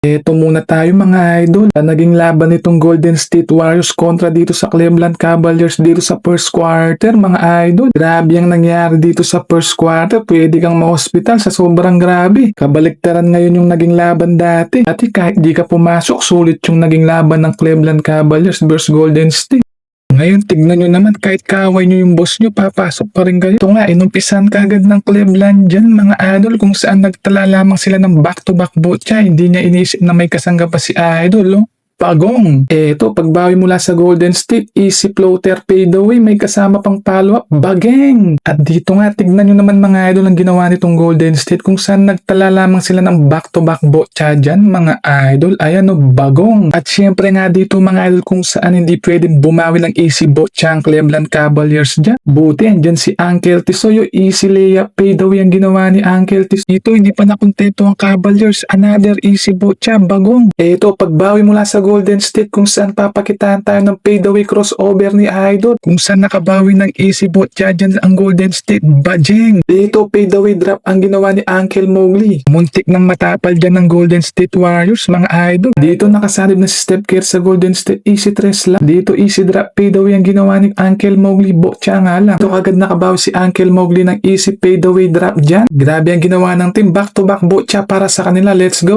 Eto muna tayo mga idol. Naging laban nitong Golden State Warriors kontra dito sa Cleveland Cavaliers dito sa first quarter mga idol. Grabe ang nangyari dito sa first quarter. Pwede kang ma-hospital sa sobrang grabe. Kabaliktaran ngayon yung naging laban dati. Dati kahit di ka pumasok, sulit yung naging laban ng Cleveland Cavaliers versus Golden State. Ngayon, tignan nyo naman, kahit kaaway nyo yung boss nyo, papasok pa rin kayo. Ito nga, inumpisan kagad ng Cleveland dyan, mga idol, kung saan nagtala lamang sila ng back-to-back botcha. Hindi niya inisip na may kasangga pa si idol, Pagong. Eto, pagbawi mula sa Golden State, easy floater fadeaway, may kasama pang follow-up, bageng. At dito nga, tignan nyo naman mga idol ang ginawa nitong Golden State kung saan nagtala lamang sila ng back-to-back botcha dyan, mga idol. Ayan bagong. At syempre nga dito mga idol kung saan hindi pwedeng bumawi ng easy botcha ang Cleveland Cavaliers dyan. Buti, andyan si Uncle Tisoyo, easy layup fadeaway ang ginawa ni Uncle Tis. Ito, hindi pa nakontento ang Cavaliers. Another easy botcha, bagong. Eto, pagbawi mula sa Golden State kung saan papakitaan tayo ng fadeaway crossover ni Idol. Kung saan nakabawi ng easy botcha dyan ang Golden State. Bajeng! Dito fadeaway drop ang ginawa ni Uncle Mowgli. Muntik nang matapal dyan ng Golden State Warriors mga Idol. Dito nakasalib na si Steph Curry sa Golden State. Easy tres lang. Dito easy drop fadeaway ang ginawa ni Uncle Mowgli. Botcha nga lang. Dito agad nakabawi si Uncle Mowgli ng easy fadeaway drop dyan. Grabe ang ginawa ng team. Back to back botcha para sa kanila. Let's go!